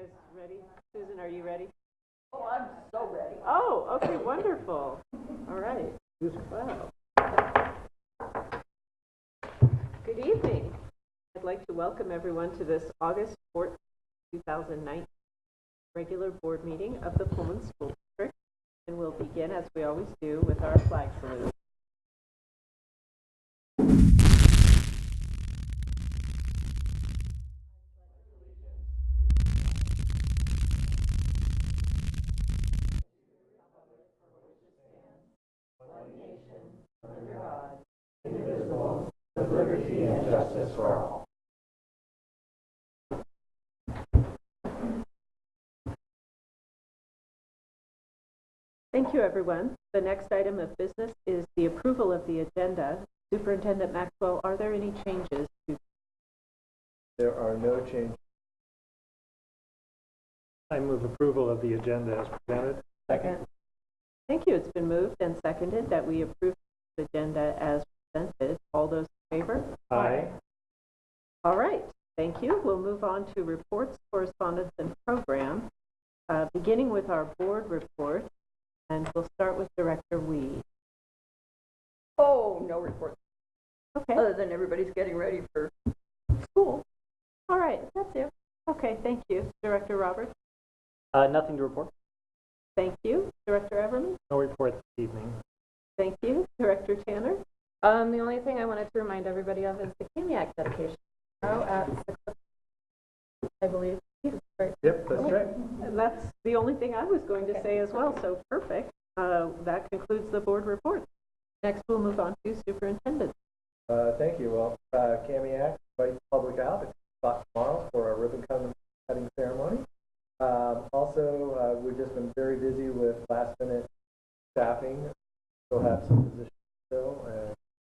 guys ready? Susan, are you ready? Oh, I'm so ready. Oh, okay, wonderful. All right. Wow. Good evening. I'd like to welcome everyone to this August 4th, 2019 regular board meeting of the Pullman School District. And we'll begin, as we always do, with our flag salute. One nation, under God, indivisible, with liberty and justice for all. Thank you, everyone. The next item of business is the approval of the agenda. Superintendent Maxwell, are there any changes? There are no changes. I move approval of the agenda as presented. Second. Thank you. It's been moved and seconded that we approve the agenda as presented. All those in favor? Aye. All right. Thank you. We'll move on to reports, correspondence, and program, beginning with our board report. And we'll start with Director Weed. Oh, no report. Okay. Other than everybody's getting ready for School. All right. That's it. Okay. Thank you. Director Roberts. Nothing to report. Thank you. Director Everman. No report this evening. Thank you. Director Tanner. The only thing I wanted to remind everybody of is the Caniac dedication tomorrow at 6 o'clock, I believe. Right. Yep, that's right. And that's the only thing I was going to say as well, so perfect. That concludes the board report. Next, we'll move on to superintendent. Thank you. Well, Camiac invites the public out at 6 o'clock tomorrow for a ribbon cutting ceremony. Also, we've just been very busy with last-minute staffing. We'll have some positions still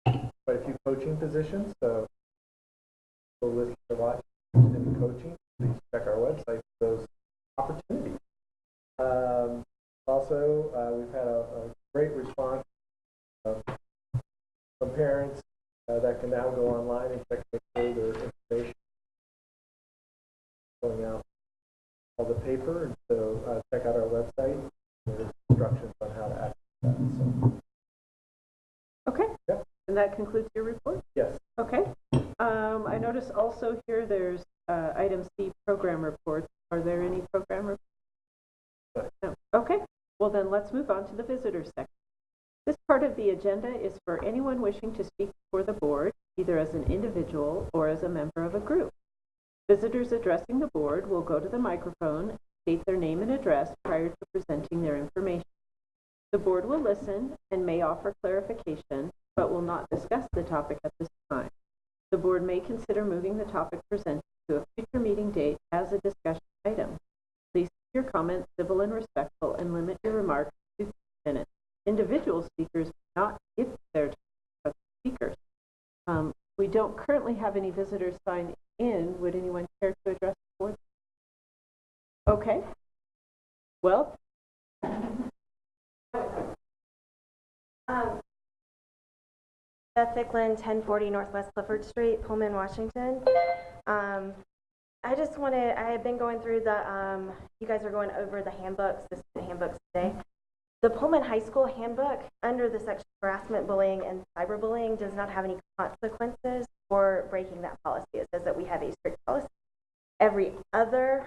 and quite a few coaching positions. So, we'll listen to watch in coaching. Please check our website for those opportunities. We've had a great response from parents that can now go online and check their information going out all the paper. And so check out our website. There's instructions on how to access that. So. Okay. Yep. And that concludes your report? Yes. Okay. I notice also here there's item C, program reports. Are there any program reports? No. Okay. Well, then let's move on to the visitors section. This part of the agenda is for anyone wishing to speak before the board, either as an individual or as a member of a group. Visitors addressing the board will go to the microphone, state their name and address prior to presenting their information. The board will listen and may offer clarification, but will not discuss the topic at this time. The board may consider moving the topic presented to a future meeting date as a discussion item. Please keep your comments civil and respectful and limit your remarks to 2 minutes. Individual speakers may not give their time as speakers. We don't currently have any visitors signed in. Would anyone care to address the board? Okay. Well, Beth Ficklin, 1040 Northwest Clifford Street, Pullman, Washington. I have been going through you guys are going over the handbooks, the student handbooks today. The Pullman High School handbook, under the section harassment, bullying, and cyberbullying, does not have any consequences for breaking that policy. It says that we have a strict policy. Every other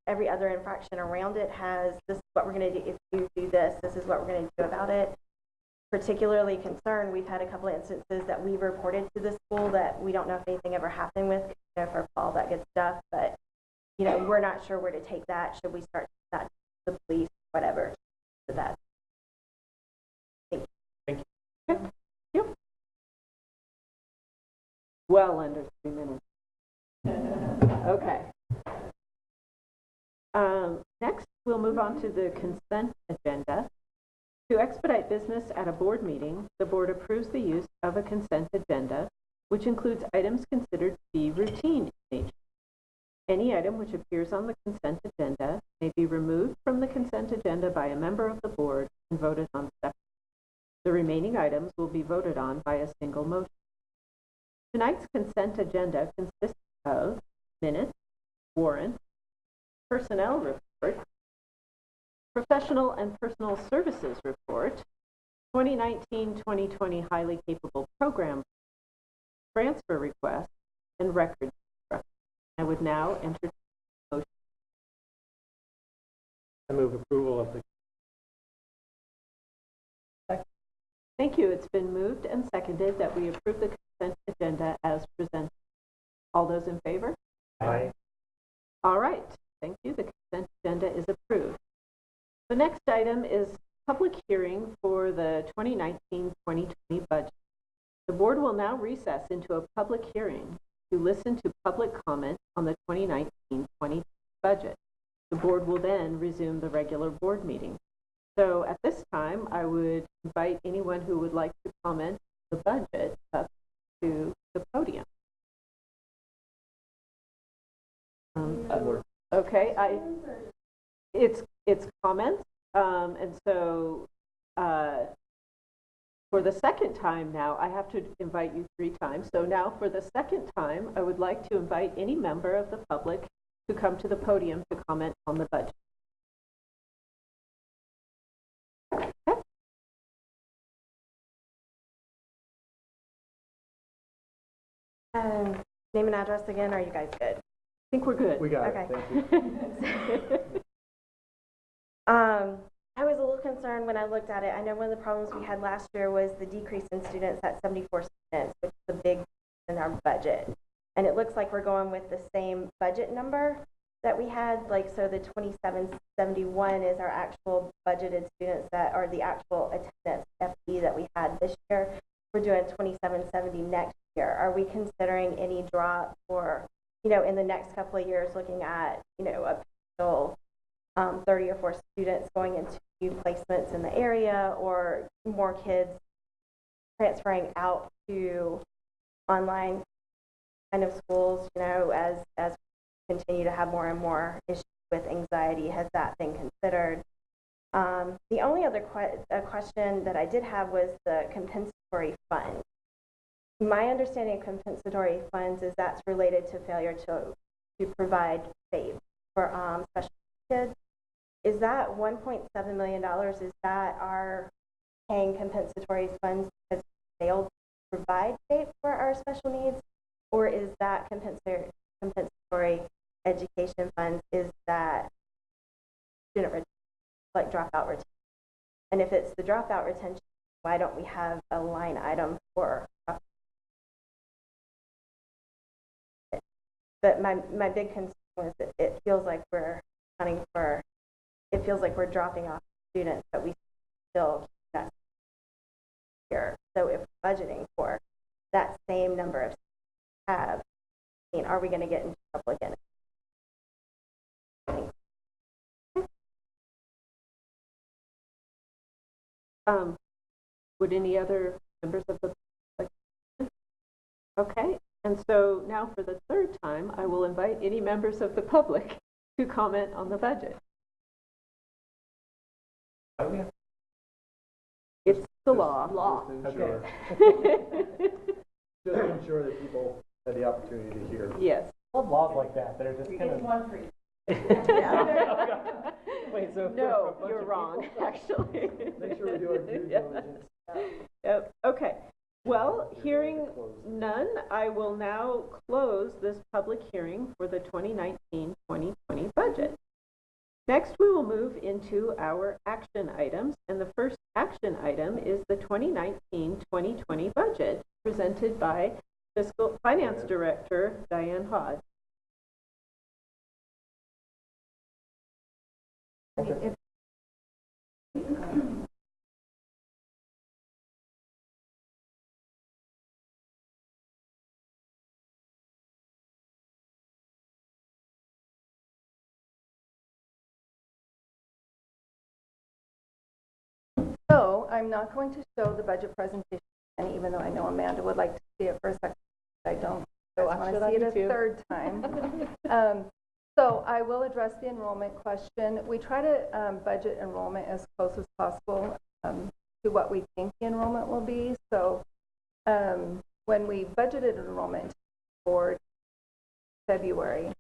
infraction around it has, this is what we're going to do if you do this, this is what we're going to do about it. Particularly concerned, we've had a couple of instances that we've reported to the school that we don't know if anything ever happened with, for all that good stuff, but we're not sure where to take that. Should we start that to the police, whatever, to that? Thank you. thank you. Well under 3 minutes. Okay. Next, we'll move on to the consent agenda. To expedite business at a board meeting, the board approves the use of a consent agenda, which includes items considered to be routine in nature. Any item which appears on the consent agenda may be removed from the consent agenda by a member of the board and voted on separately. The remaining items will be voted on by a single motion. Tonight's consent agenda consists of minutes, warrants, personnel report, professional and personal services report, 2019-2020 highly capable program, transfer request, and record instruction. I would now entertain a motion. I move approval of the. Thank you. It's been moved and seconded that we approve the consent agenda as presented. All those in favor? Aye. All right. Thank you. The consent agenda is approved. The next item is public hearing for the 2019-2020 budget. The board will now recess into a public hearing to listen to public comment on the 2019-2020 budget. The board will then resume the regular board meeting. So at this time, I would invite anyone who would like to comment on the budget up to the podium. Okay, it's comments, and so for the second time now, I have to invite you 3 times. So now for the second time, I would like to invite any member of the public to come to the podium to comment on the budget. Name and address again, or are you guys good? I think we're good. We got Okay. it. Thank you. I was a little concerned when I looked at it. I know one of the problems we had last year was the decrease in students at 74 students, which is a big in our budget. And it looks like we're going with the same budget number that we had. Like, so the 2771 is our actual budgeted students that are the actual attendance FTE that we had this year. We're doing 2770 next year. Are we considering any drop for, in the next couple of years, looking at, a potential 30 or 40 students going into new placements in the area, or more kids transferring out to online kind of schools, as we continue to have more and more issues with anxiety? Has that been considered? The only other question that I did have was the compensatory fund. My understanding of compensatory funds is that's related to failure to provide FAPE for special kids. Is that $1.7 million, is that our paying compensatory funds because we failed to provide FAPE for our special needs? Or is that compensatory education funds, is that student retention, like dropout retention? And if it's the dropout retention, why don't we have a line item for dropout? But my big concern was that it feels like we're dropping off students, but we still keep that here. So if we're budgeting for that same number of students, are we going to get into trouble again? Would any other members of the public? Okay, and so now for the third time, I will invite any members of the public to comment on the budget. It's the law. Okay. Just to ensure that people had the opportunity to hear. Yes. I love laws like that. They're just kind of. one for you. Wait, so No, you're wrong, actually. Make sure we do our due diligence. Yep. Okay. Well, hearing none, I will now close this public hearing for the 2019-2020 budget. Next, we will move into our action items, and the first action item is the 2019-2020 budget presented by Fiscal Finance Director Diane Hodge. So I'm not going to show the budget presentation, and even though I know Amanda would like to see it for a second, I don't. I want to see it a third time. So I will address the enrollment question. We try to budget enrollment as close as possible to what we think the enrollment will be. So when we budgeted enrollment for February,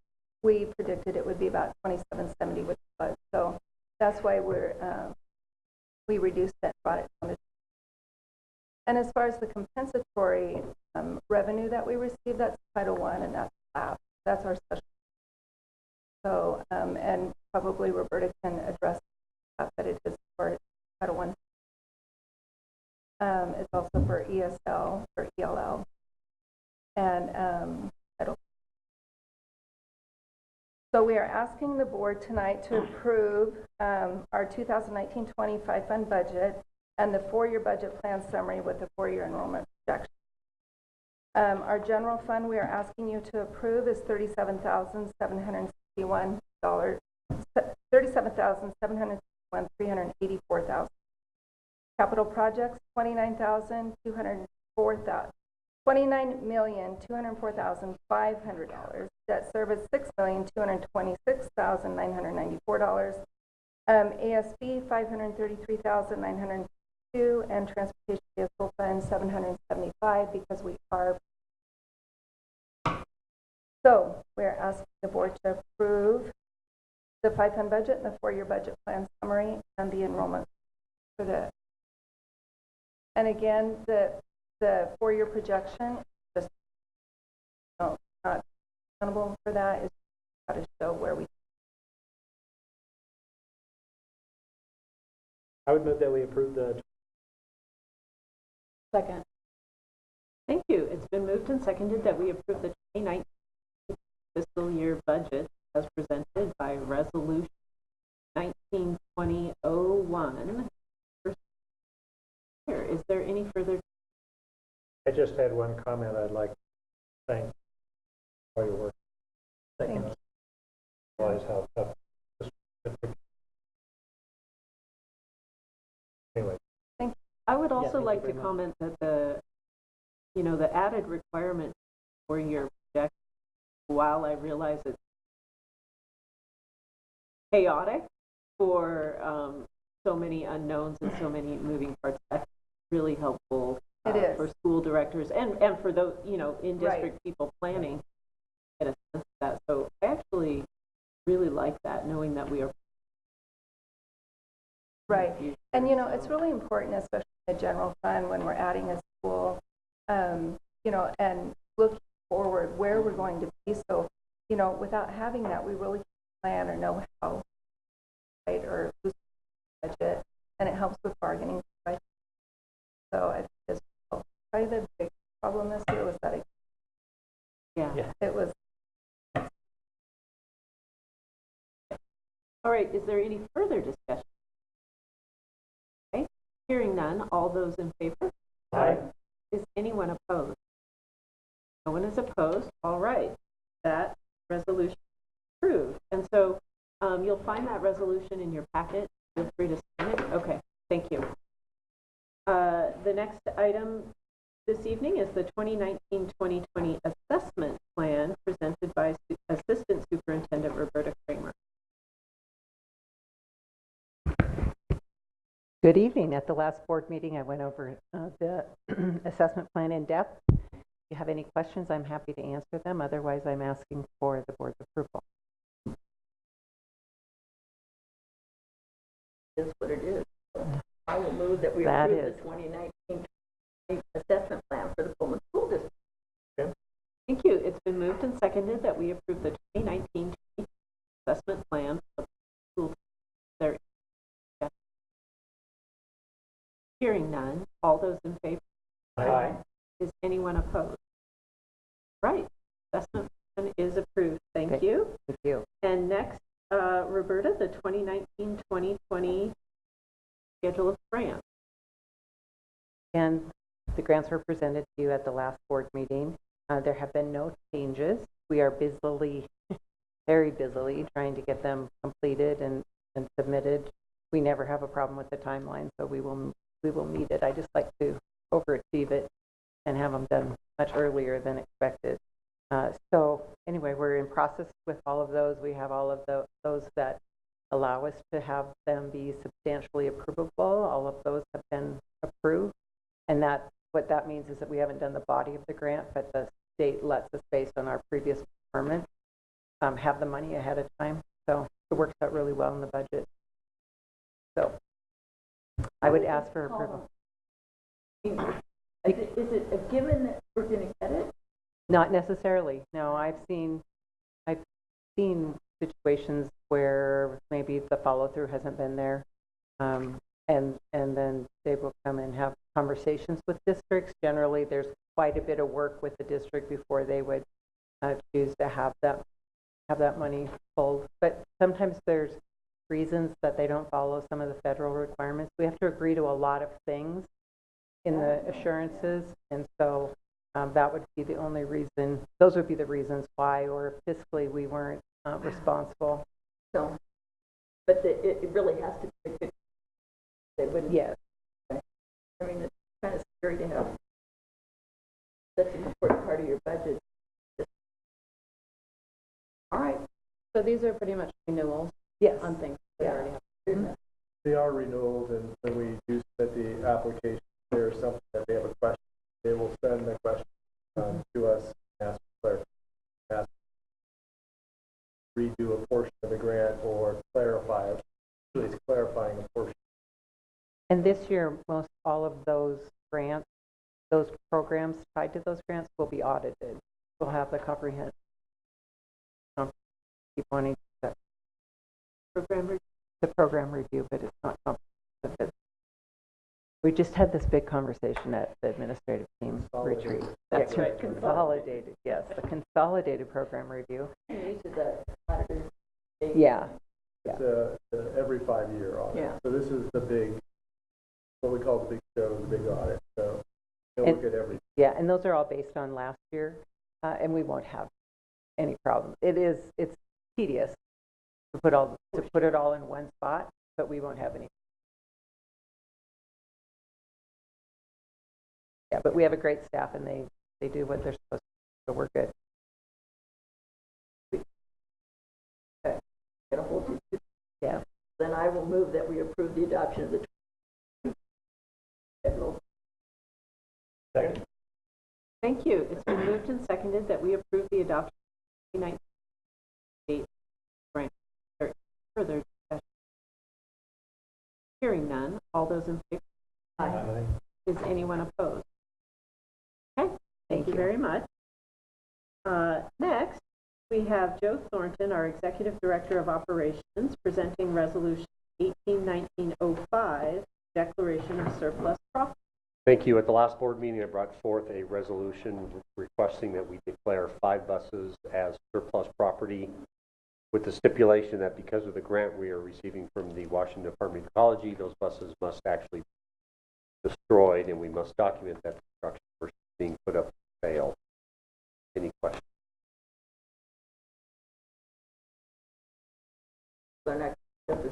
we predicted it would be about 2770, which it was. So that's why we reduced that, brought it down to. And as far as the compensatory revenue that we received, that's Title I, and that's LAP. That's our special. So, and probably Roberta can address that, but it is for Title I. It's also for ESL, for ELL, and Title. So we are asking the board tonight to approve our 2019-25 fund budget and the 4-year budget plan summary with the 4-year enrollment projection. Our general fund we are asking you to approve is $37,761, $37,761,384,000. Capital projects, $29,204,500. Debt service, $6,226,994. ASB, $533,902, and transportation vehicle fund, $775, because we are. So we're asking the board to approve the 5-fund budget and the 4-year budget plan summary and the enrollment for the. And again, the 4-year projection, just not accountable for that, is how to show where we. I would move that we approve the. Second. Thank you. It's been moved and seconded that we approve the 2019 fiscal year budget as presented by Resolution 19-2001. Is there any further? I just had one comment I'd like to thank for your work. Thank you. Realize how tough this is. Anyway. I would also thank like you to very comment that the added requirement for your projection, while I realize it's chaotic for so many unknowns and so many moving parts, that's really helpful It is. for school directors and for those, in district people planning, get a sense of that. So I actually really like that, knowing that we are. Right. And, it's really important, especially in the general fund, when we're adding a school, and looking forward where we're going to be. So, without having that, we really can't plan or know how, right, or who's budget, and it helps with bargaining. Right? So I think this probably the big problem this year was that it was. All right. Is there any further discussion? Okay. Hearing none. All those in favor? Aye. Is anyone opposed? No one is opposed. All right. That resolution is approved. And so you'll find that resolution in your packet. Feel free to sign it. Okay. Thank you. The next item this evening is the 2019-2020 assessment plan presented by Assistant Superintendent Roberta Kramer. Good evening. At the last board meeting, I went over the assessment plan in depth. If you have any questions, I'm happy to answer them. Otherwise, I'm asking for the board's approval. Is what it is. I will move that we That approve is. the 2019 assessment plan for the Pullman School District. Thank you. It's been moved and seconded that we approve the 2019 assessment plan for the school. There. Hearing none. All those in favor? Aye. Is anyone opposed? Right. Assessment plan is approved. Thank Okay. you. Thank you. And next, Roberta, the 2019-2020 schedule of grants. And the grants were presented to you at the last board meeting. There have been no changes. We are very busily trying to get them completed and submitted. We never have a problem with the timeline, so we will meet it. I just like to overachieve it and have them done much earlier than expected. So anyway, we're in process with all of those. We have all of those that allow us to have them be substantially approvable. All of those have been approved. And what that means is that we haven't done the body of the grant, but the state lets us based on our previous performance. have the money ahead of time. So it works out really well in the budget. So I would ask for approval. Is it a given that we're going to get it? Not necessarily. No, I've seen situations where maybe the follow through hasn't been there, and then they will come and have conversations with districts. Generally, there's quite a bit of work with the district before they would choose to have that money pulled. But sometimes there's reasons that they don't follow some of the federal requirements. We have to agree to a lot of things in the assurances, and so that would be the only reason. Those would be the reasons why, or fiscally we weren't responsible. So, but it really has to be a good. They wouldn't. Yes. I mean, it's kind of scary to have such an important part of your budget. All right. So these are pretty much renewals Yes. on things we Yeah. already have. Mm-hmm. They are renewals, and when we do submit the application, there's something that they have a question, they will send the question to us and ask for clarification, redo a portion of the grant or clarify it. Usually it's clarifying a portion. And this year, most all of those grants, those programs tied to those grants will be audited. We'll have the comprehensive. Keep wanting the program review, but it's not comprehensive. We just had this big conversation at the administrative team retreat. That's right, consolidated. Yes, the consolidated program review. These are the auditors. Yeah. It's a every 5-year audit. Yeah. So this is the big, what we call the big show, the big audit. So they'll look at everything. Yeah, and those are all based on last year, and we won't have any problem. It's tedious to put it all in one spot, but we won't have any. Yeah, but we have a great staff, and they do what they're supposed to, so we're good. Get a hold of you. Yeah. Then I will move that we approve the adoption of the federal. Second. Thank you. It's been moved and seconded that we approve the adoption of 2019 grant. Further discussion? Hearing none. All those in favor? Aye. Is anyone opposed? Okay, thank you very much. Next, we have Joe Thornton, our Executive Director of Operations, presenting Resolution 181905, Declaration of Surplus Profit. Thank you. At the last board meeting, I brought forth a resolution requesting that we declare 5 buses as surplus property, with the stipulation that because of the grant we are receiving from the Washington Department of Ecology, those buses must actually be destroyed, and we must document that destruction versus being put up for sale. Any questions? Their next step is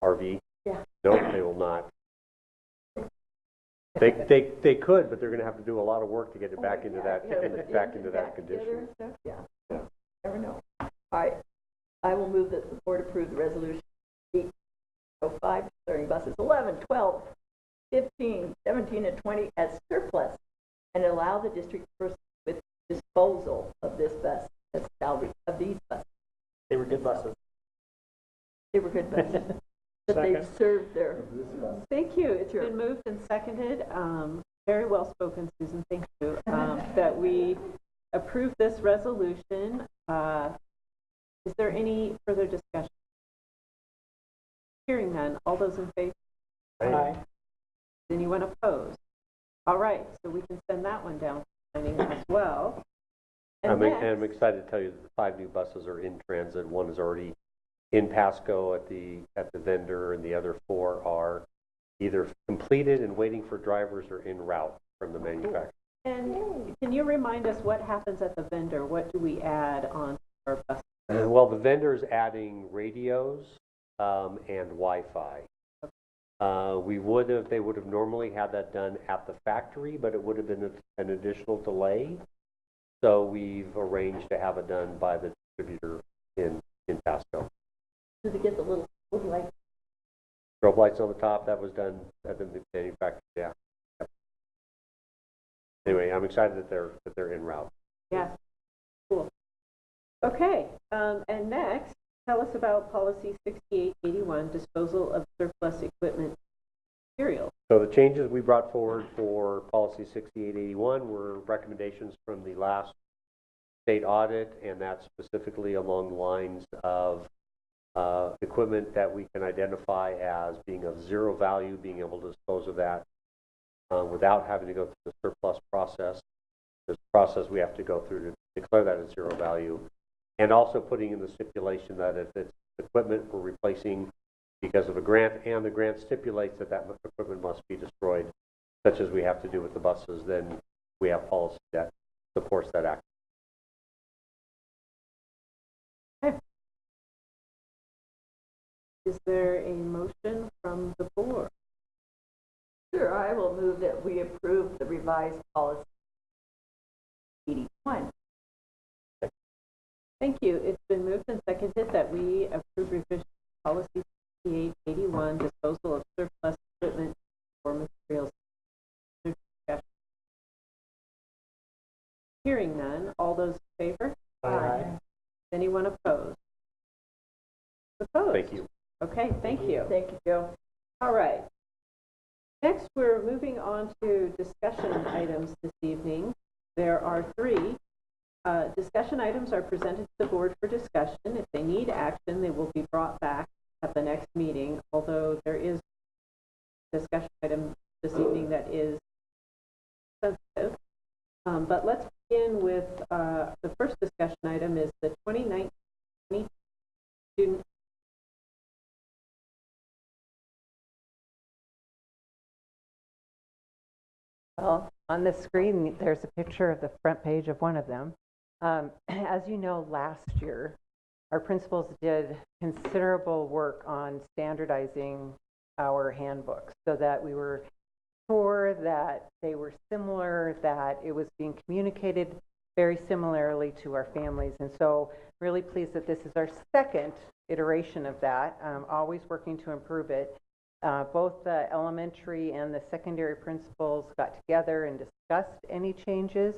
RV? Yeah. No, they will not. They could, but they're going to have to do a lot of work to get it back into that condition. Yeah. Never know. All right. I will move that the board approve the resolution 805, declaring buses 11, 12, 15, 17, and 20 as surplus, and allow the district to proceed with disposal of this bus, as salvage of these buses. They were good buses. They were good buses, but they've served their. Thank you. It's been moved and seconded. Very well spoken, Susan. Thank you. That we approve this resolution. Is there any further discussion? Hearing none. All those in favor? Aye. Is anyone opposed? All right, so we can send that one down to signing as well. And I'm excited to tell you that the 5 new buses are in transit. One is already in Pasco at the vendor, and the other 4 are either completed and waiting for drivers or en route from the manufacturer. And can you remind us what happens at the vendor? What do we add on our bus? Well, the vendor's adding radios and Wi-Fi. They would have normally had that done at the factory, but it would have been an additional delay. So we've arranged to have it done by the distributor in Pasco. Do they get the little light? Strobe lights on the top, that was done at the manufacturer, yeah. Yep. Anyway, I'm excited that they're en route. Yes, cool. Okay, and next, tell us about policy 6881, disposal of surplus equipment materials. So the changes we brought forward for policy 6881 were recommendations from the last state audit, and that's specifically along the lines of equipment that we can identify as being of zero value, being able to dispose of that without having to go through the surplus process. This process we have to go through to declare that as zero value, and also putting in the stipulation that if it's equipment we're replacing because of a grant, and the grant stipulates that that equipment must be destroyed, such as we have to do with the buses, then we have policy that supports that act. Is there a motion from the board? Sure, I will move that we approve the revised policy 81. Thank you. It's been moved and seconded that we approve revision policy 6881, disposal of surplus equipment or materials. Hearing none, all those in favor? Aye. Anyone opposed? Opposed? Thank you. Okay, thank you. Thank you, Joe. All right. Next, we're moving on to discussion items this evening. There are three. Discussion items are presented to the board for discussion. If they need action, they will be brought back at the next meeting, although there is a discussion item this evening that is sensitive. But let's begin with the first discussion item is the 2019 student. Well, on the screen, there's a picture of the front page of one of them. As you know, last year, our principals did considerable work on standardizing our handbooks so that we were sure that they were similar, that it was being communicated very similarly to our families. And so really pleased that this is our second iteration of that, always working to improve it. Both the elementary and the secondary principals got together and discussed any changes.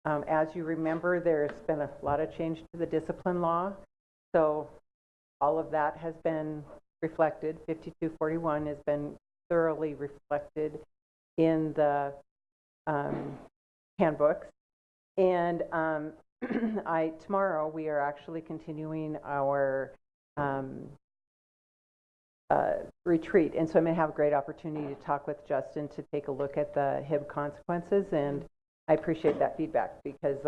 As you remember, there's been a lot of change to the discipline law. So all of that has been reflected. 5241 has been thoroughly reflected in the handbooks. And tomorrow we are actually continuing our retreat. And so I'm going to have a great opportunity to talk with Justin to take a look at the HIB consequences. And I appreciate that feedback because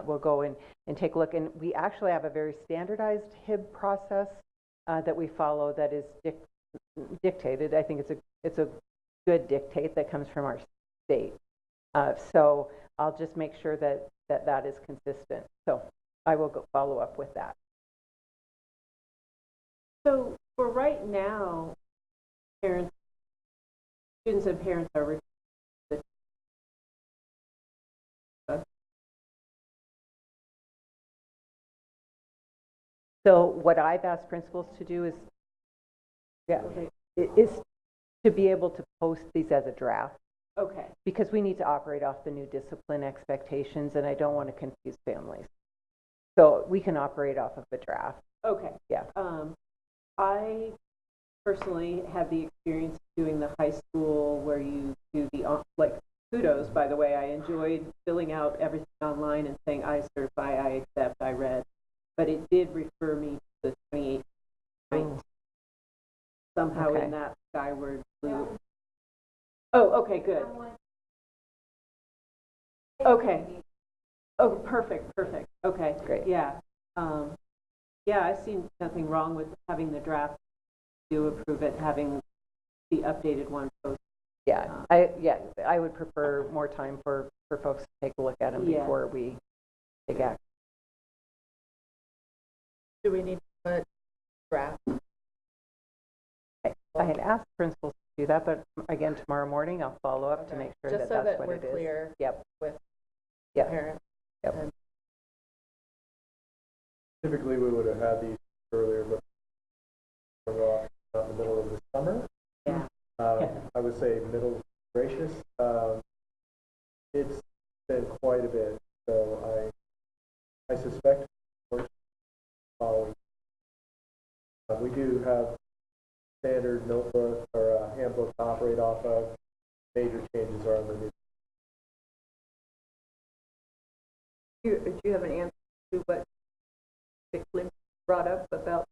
we'll go and take a look. And we actually have a very standardized HIB process that we follow that is dictated. I think it's a good dictate that comes from our state. So I'll just make sure that is consistent. So I will go follow up with that. So for right now, students and parents are So what I've asked principals to do is to be able to post these as a draft. Okay. Because we need to operate off the new discipline expectations, and I don't want to confuse families. So we can operate off of the draft. Okay. Yeah. I personally had the experience of doing the high school where you do the, kudos, by the way. I enjoyed filling out everything online and saying, I certify, I accept, I read. But it did refer me to the 28th night. Somehow Okay. in that skyward blue. Oh, okay, good. Okay. Oh, perfect. Okay. Great. Yeah. Yeah, I see nothing wrong with having the draft. Do approve it, having the updated one posted. Yeah, I would prefer more time for folks to take a look at them before we take action. Do we need to put draft? I had asked principals to do that, but again, tomorrow morning I'll follow up to make sure Just that so that's that what we're it is. clear Yep. with Yep. parents. Yep. Typically, we would have had these earlier, but we're off in the middle of the summer. Yeah. I would say middle gracious. It's been quite a bit, so I suspect We do have standard notebook or handbook to operate off of. Major changes are on the new. Do you have an answer to what Lynn brought up about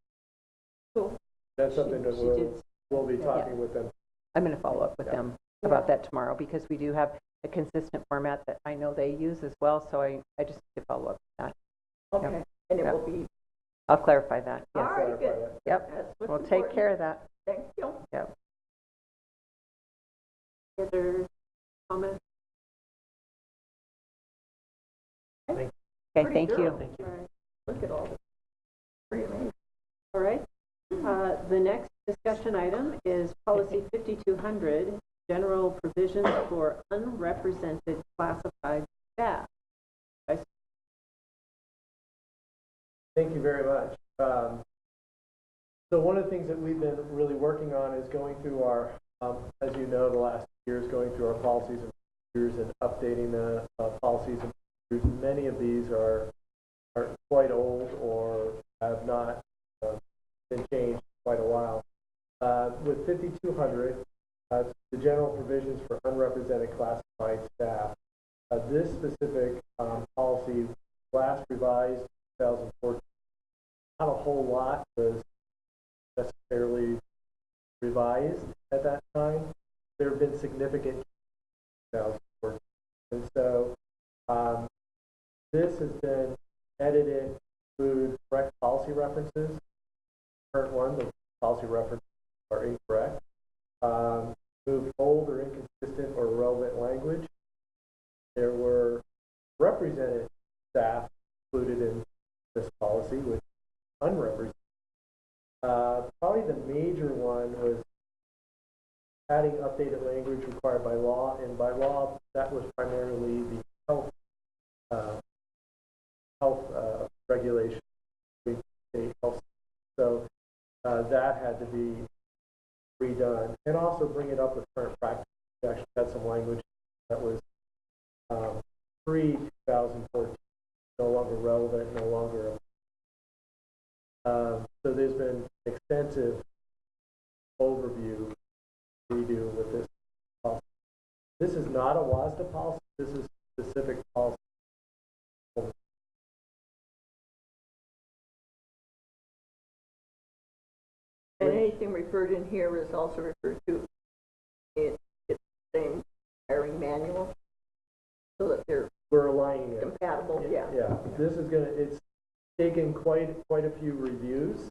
school? That's something that She did. we'll be talking with them. I'm going to follow up with them about that tomorrow because we do have a consistent format that I know they use as well. So I just need to follow up with that. Okay, and it will be, I'll clarify that. all Yes. right, good. Yep. That's what's We'll take important. care of that. Thank you. Yep. Other comments? Okay, Pretty thank you. thorough. All right. Look at all this. Pretty amazing. All right. The next discussion item is policy 5200, general provisions for unrepresented classified staff. Thank you very much. So one of the things that we've been really working on is going through our, as you know, the last years going through our policies and procedures and updating the policies and procedures. Many of these are quite old or have not been changed in quite a while. With 5200, the general provisions for unrepresented classified staff. This specific policy last revised in 2014. Not a whole lot was necessarily revised at that time. There have been significant changes in 2014. And so this has been edited to include correct policy references. Current one, the policy references are incorrect. Moved old or inconsistent or irrelevant language. There were represented staff included in this policy, which unrepresented. Probably the major one was adding updated language required by law, and by law that was primarily the health regulation, state health. So that had to be redone, and also bring it up with current practice. We actually had some language that was pre-2014, no longer relevant, no longer. So there's been extensive overview redo with this policy. This is not a WASDA policy. This is specific policy. And anything referred in here is also referred to in the same hiring manual, so that they're We're aligning it. compatible. Yeah. Yeah. This is gonna. It's taken quite a few reviews.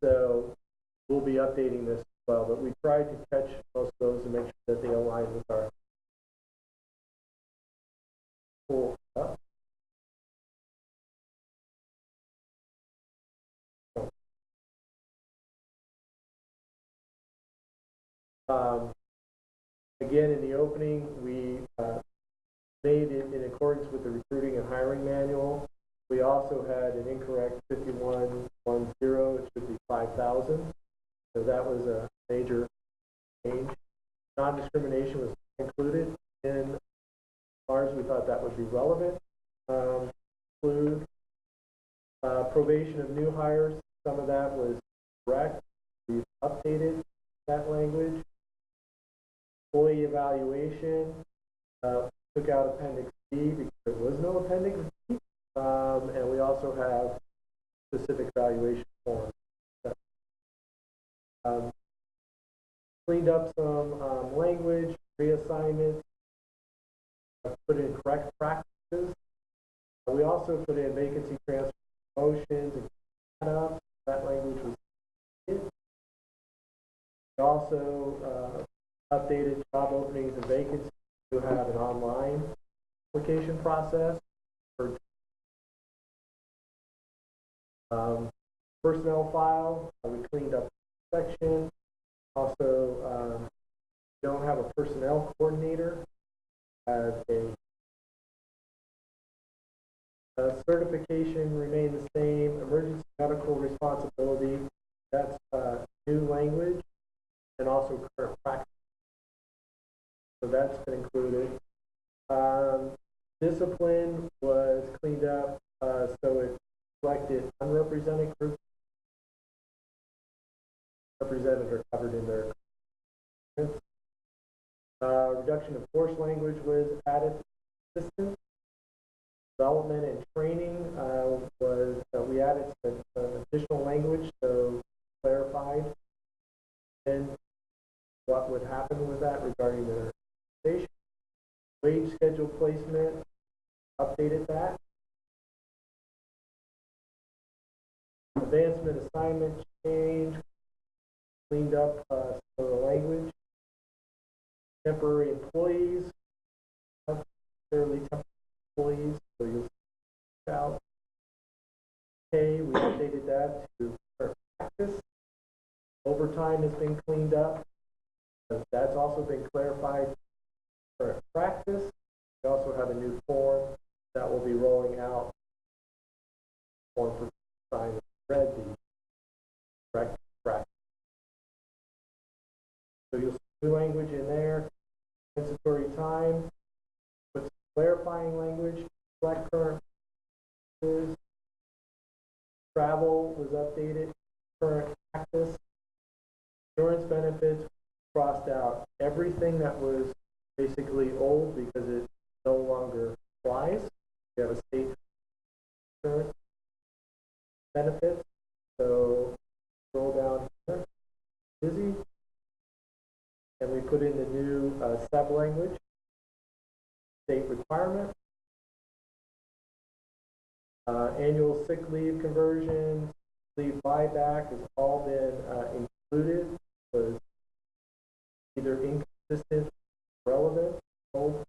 So we'll be updating this as well. But we tried to catch most of those and make sure that they align with our. Cool. Again, in the opening, we made it in accordance with the recruiting and hiring manual. We also had an incorrect 5110. It should be 5,000. So that was a major change. Non-discrimination was included in ours. We thought that would be relevant. Include probation of new hires. Some of that was correct. We've updated that language. Employee evaluation, took out Appendix B because there was no Appendix B, and we also have specific evaluation forms. Cleaned up some language, reassignment, put in correct practices. We also put in vacancy transfer promotions and that language was in. We also updated job openings and vacancies to have an online application process for personnel file. We cleaned up the section. Also, don't have a personnel coordinator. Have a certification remained the same. Emergency medical responsibility. That's new language, and also current practice. So that's been included. Discipline was cleaned up so it reflected unrepresented groups. represented are covered in their reduction of force language was added to assistance. Development and training was we added some additional language, so clarified and what would happen with that regarding their station. Wage schedule placement, updated that. Advancement assignment change, cleaned up some of the language. Temporary employees, not necessarily temporary employees, so you'll see out. Pay, we updated that to current practice. Overtime has been cleaned up. That's also been clarified. Current practice. We also have a new form that will be rolling out. Form for sign read the correct practice. So you'll see new language in there. Compensatory time. With some clarifying language. Select current practices. Travel was updated. Current practice. Insurance benefits crossed out everything that was basically old because it no longer applies. We have a state insurance benefits. So scroll down here, busy, and we put in the new sub language, state requirement, annual sick leave conversion, leave buyback has all been included. Was either inconsistent, relevant, old.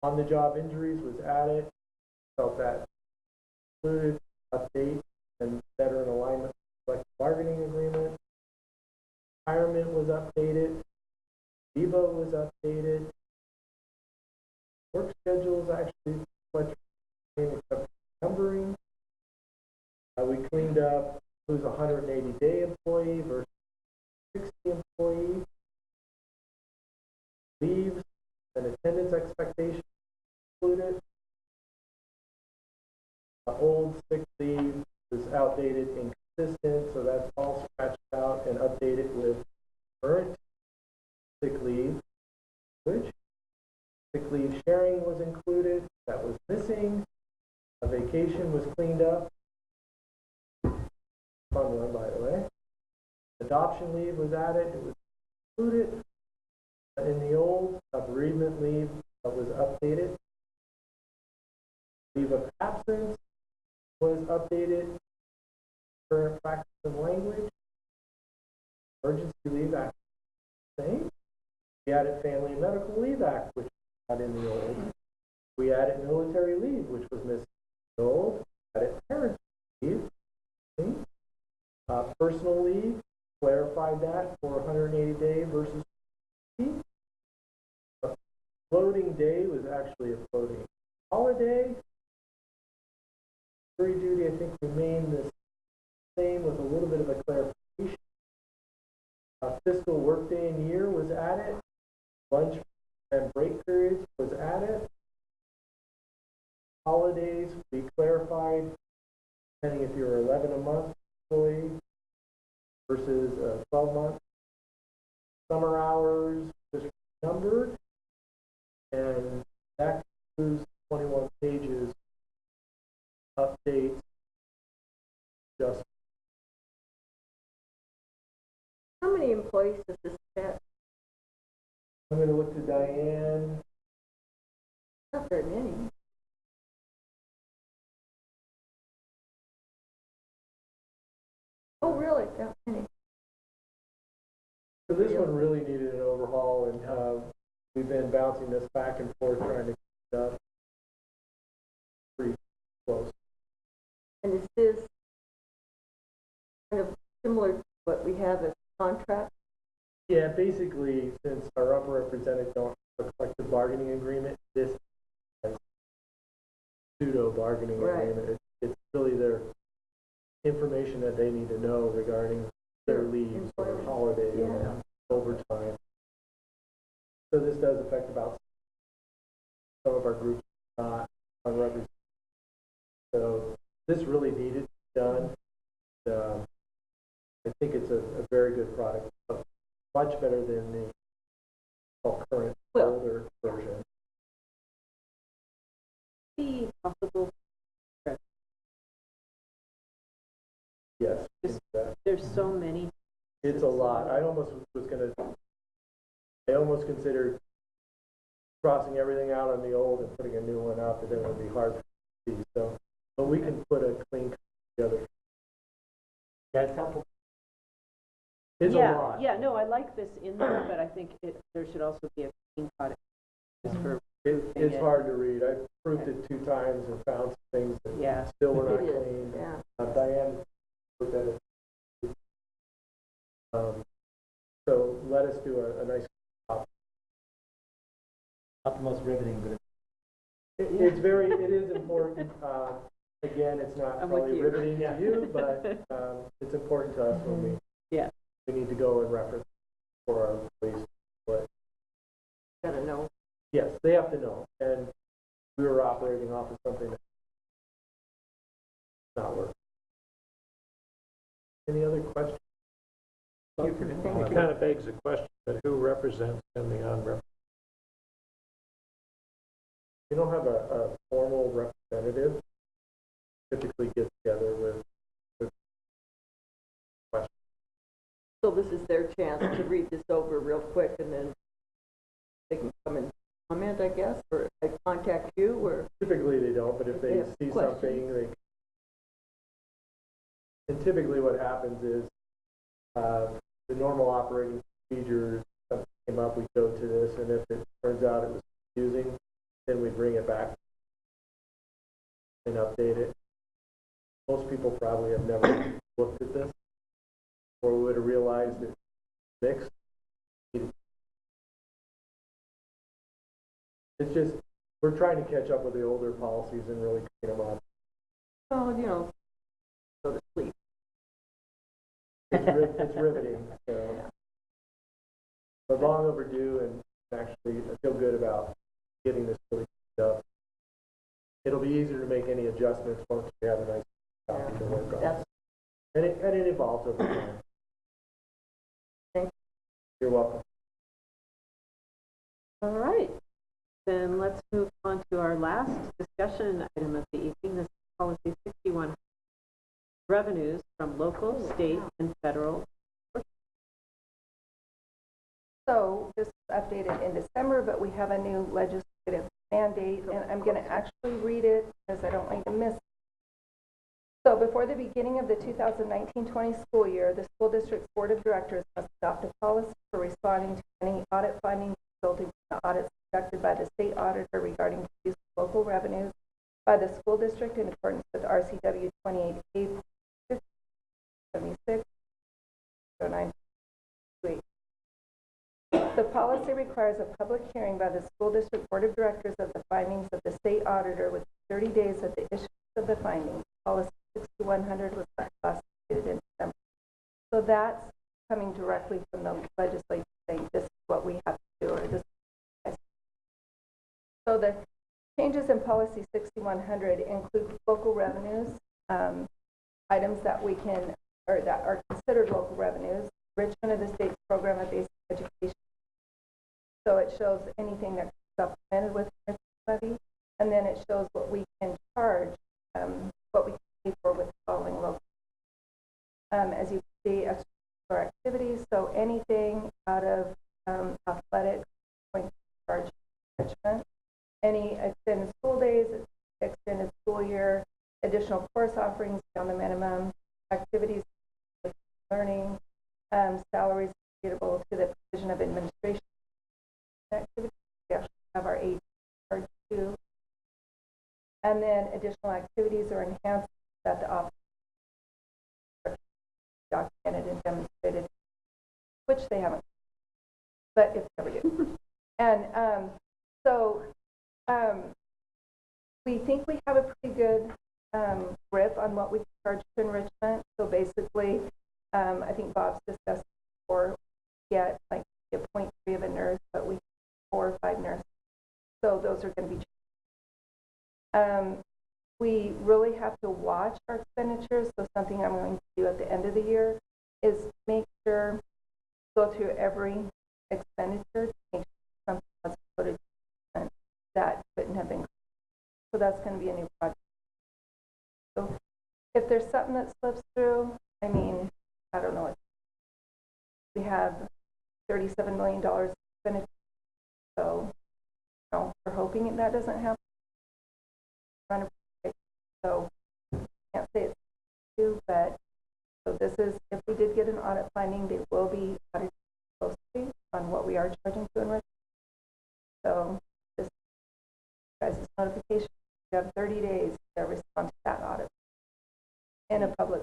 On-the-job injuries was added. Felt that included, update, and better in alignment with collective bargaining agreement. Retirement was updated. VIVA was updated. Work schedules actually much except numbering. We cleaned up who's a 180-day employee versus 60 employee. Leaves and attendance expectations included. Old sick leave was outdated, inconsistent, so that's all scratched out and updated with current sick leave, which sick leave sharing was included, that was missing. A vacation was cleaned up. Fun one, by the way. Adoption leave was added, it was included. In the old, bereavement leave was updated. Leave of absence was updated. Current practice and language. Emergency leave act, same. We added Family and Medical Leave Act, which was not in the old. We added military leave, which was missing in the old. Added parent leave. Same. Personal leave, clarified that for 180-day versus 60. Floating day was actually a floating holiday. Jury duty, I think, remained the same with a little bit of a clarification. Fiscal workday and year was added. Lunch and break periods was added. Holidays, we clarified, depending if you're 11 a month employee versus 12 months. Summer hours was numbered, and that concludes 21 pages. Updates, just. How many employees does this affect? I'm going to look to Diane. Not very many. Oh, really? That many? So this one really needed an overhaul, and we've been bouncing this back and forth trying to keep it up pretty close. And is this kind of similar to what we have as contract? Yeah, basically, since our upper representatives don't have a collective bargaining agreement, this is pseudo bargaining agreement. It's really their information that they need to know regarding their leaves or holidays and overtime. So this does affect about some of our groups not unrepresented. So this really needed to done. I think it's a very good product, much better than the current older version. The possible, Yes, Just- there's so many. it's a lot. I almost considered crossing everything out on the old and putting a new one up, but then it would be hard to see. So, but we can put a clean together. Yeah, it's helpful. It's a lot. Yeah, no, I like this in there, but I think there should also be a clean cut just for It's hard to read. I proofed it 2 times and found some things that still were not It is, clean. yeah. Diane looked at it. So let us do a nice copy. Not the most riveting, but It is important. Again, it's not I'm with probably you. riveting to you, but it's important to us when we need to go and reference for our employees. But Gotta know. yes, they have to know. And we were operating off of something that's not working. Any other questions? It kind of begs the question, but who represents in the unrepresented? We don't have a formal representative. Typically get together with questions. So this is their chance to read this over real quick, and then they can come and comment, I guess, or they contact you, or Typically they don't, but if they have see questions. something, and typically what happens is the normal operating procedures, something came up, we go to this, and if it turns out it was confusing, then we bring it back and update it. Most people probably have never looked at this or would have realized it's mixed. It's just, we're trying to catch up with the older policies and really clean them up. well, go to sleep. It's riveting, so. But long overdue, and actually I feel good about getting this really cleaned up. It'll be easier to make any adjustments once we have a nice copy to work on. That's And it evolves over time. Thank you. You're welcome. All right, then let's move on to our last discussion item of the evening. This is policy 61, revenues from local, state, and federal. So this was updated in December, but we have a new legislative mandate, and I'm going to actually read it because I don't like to miss it. So before the beginning of the 2019-20 school year, the school district's board of directors must adopt a policy for responding to any audit findings resulting from the audits conducted by the state auditor regarding the use of local revenues by the school district in accordance with RCW 28A 76 0928. The policy requires a public hearing by the school district board of directors of the findings of the state auditor within 30 days of the issuance of the findings. Policy 6100 was last updated in December. So that's coming directly from the legislature saying this is what we have to do, or this. So the changes in policy 6100 include local revenues, items that we can, or that are considered local revenues, enrichment of the state's program of basic education. So it shows anything that's supplemented with enrichment levy, and then it shows what we can charge, what we can pay for with the following local. As you can see, extracurricular activities, so anything out of athletics, going to charge enrichment. Any extended school days, extended school year, additional course offerings beyond the minimum, activities with learning, salaries attributable to the provision of administration activities. We actually have our aid charge too. And then additional activities or enhancements that the office documented and demonstrated, which they haven't, but if they ever do. And we think we have a pretty good grip on what we charge to enrichment. So basically, I think Bob's discussed before, get like a 0.3 of a nurse, but we 4 or 5 nurses. So those are going to be we really have to watch our expenditures. So something I'm going to do at the end of the year is make sure, go through every expenditure to make sure something was put in that couldn't have been. So that's going to be a new project. So if there's something that slips through, I mean, I don't know. We have $37 million expenditure. So, you know, we're hoping that doesn't happen. So, can't say it's true, but so this is, if we did get an audit finding, they will be audited closely on what we are charging to enrich. So, this guys' notification, you have 30 days to respond to that audit in a public.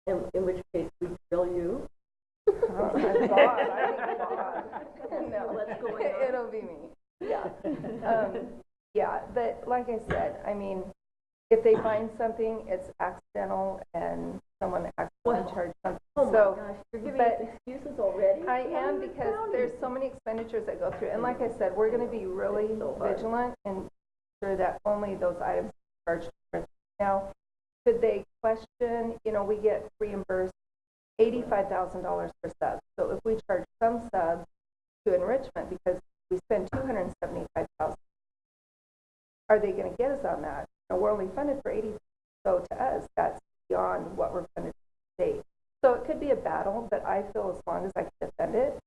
In which case we drill you. Oh my God, I think no, What's going on? it'll be me. Yeah. Yeah, but like I said, I mean, if they find something, it's accidental and someone accidentally charged something. Oh my So, gosh, you're giving but us excuses already? I am, because there's so many expenditures that go through. And like I said, we're going to be really So hard. vigilant and sure that only those items are charged. Now, could they question, you know, we get reimbursed $85,000 for subs. So if we charge some subs to enrichment because we spend $275,000, are they going to get us on that? And we're only funded for 80. So to us, that's beyond what we're funded to state. So it could be a battle, but I feel as long as I can defend it,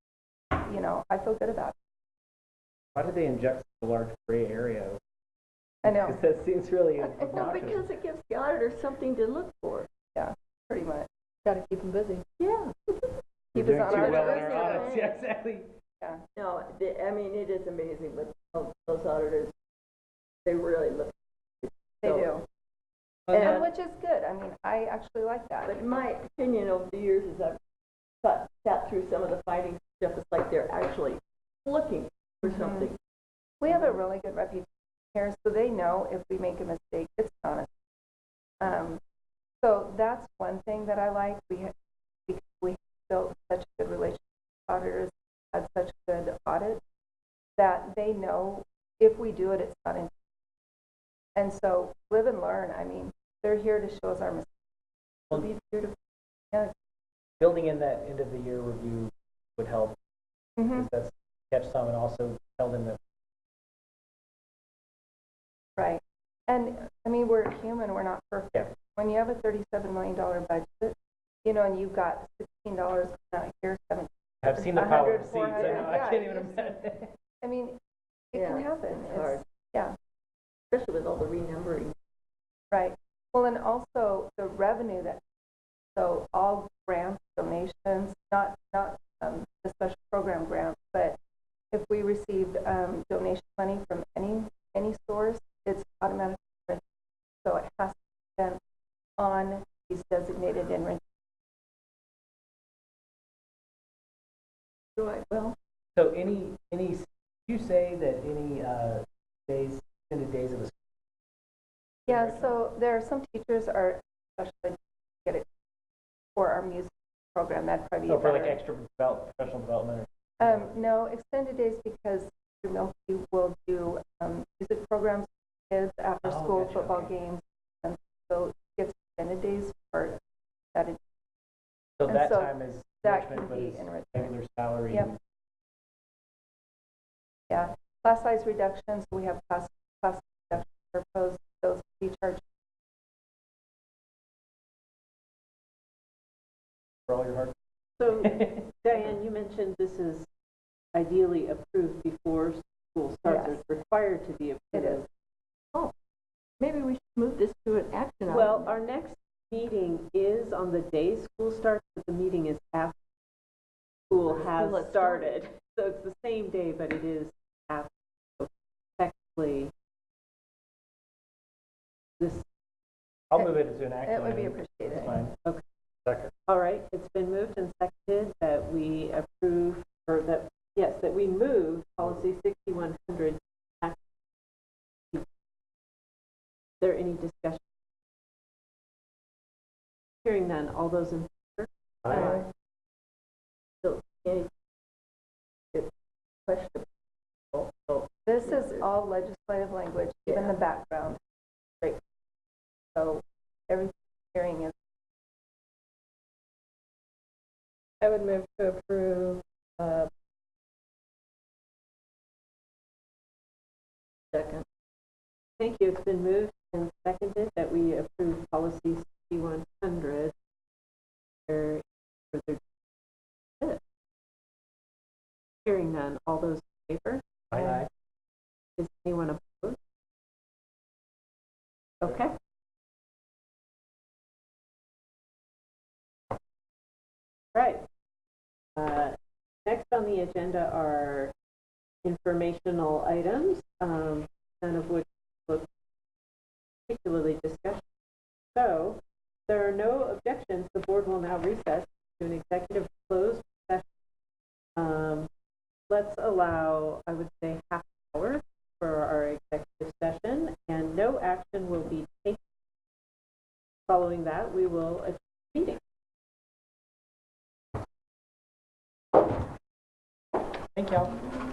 you know, I feel good about it. Why did they inject the large gray area? I know. Because that seems really Well, obnoxious. because it gives the auditor something to look for. Yeah, pretty much. Got to keep them busy. Yeah. We're Keep us doing on too our well in toes. our audits. Yeah, exactly. Yeah. No, I mean, it is amazing, but those auditors, they really look. They So- do. And, And which is good. I mean, I actually like that. but my opinion over the years is I've sat through some of the findings stuff. It's like they're actually looking for something. We have a really good reputation here, so they know if we make a mistake, it's honest. So that's one thing that I like. Because we built such a good relationship with auditors, had such good audit, that they know if we do it, it's not in. And so live and learn. I mean, they're here to show us our mistakes. It'll be beautiful. Yeah. Building in that end of the year review would help. Mm-hmm. Because that's catch some and also tell them that Right. And I mean, we're human, we're not perfect. Yeah. When you have a $37 million budget, you know, and you've got $16 out here, 17. I've seen the power 100, of seeds. I 400, know. I yeah, can't even you see. imagine. I mean, it Yeah, can happen. it's hard. Yeah, Especially with all the renumbering. right. Well, and also the revenue so all grants, donations, not the special program grants, but if we received donation money from any source, it's automatically enriched. So it has to be spent on these designated enrichment. Right, well, So you say that any days, extended days of a Yeah, so there are some teachers are especially get it for our music program. That'd probably be so for like better. extra professional development No, extended days because we will do music programs for kids after Oh, school gotcha, football okay. games, and so it gets extended days for that. so and that so time is that enrichment, can but be it's enrichment. regular salary. Yep. Yeah, class size reductions. We have class reductions proposed. Those will be charged. For all your hard. So, Diane, you mentioned this is ideally approved before school starts, or Yes. it's required to be approved. It is. maybe we should move this to an action item. Well, our next meeting is on the day school starts, but the meeting is after school has has started. So it's the same day, but it is after. So technically, this, I'll move it to an action. It would be item. appreciated. That's fine. Second. all right, it's been moved and seconded that we approve, or that, yes, that we move policy 6100. Is there any discussion? Hearing none, all those in favor? Aye. So, any question? So, This is all legislative language, even the background. everything hearing is. I would move to approve, Second. Thank you. It's been moved and seconded that we approve policy 6100. There further discussion? Hearing none, all those in favor? Aye. Is anyone opposed? Okay. Right. Next on the agenda are informational items, none of which look particularly discussion. So, there are no objections. The board will now recess to an executive closed session. Let's allow, I would say, half an hour for our executive session, and no action will be taken. Following that, we will adjourn the meeting. Thank y'all.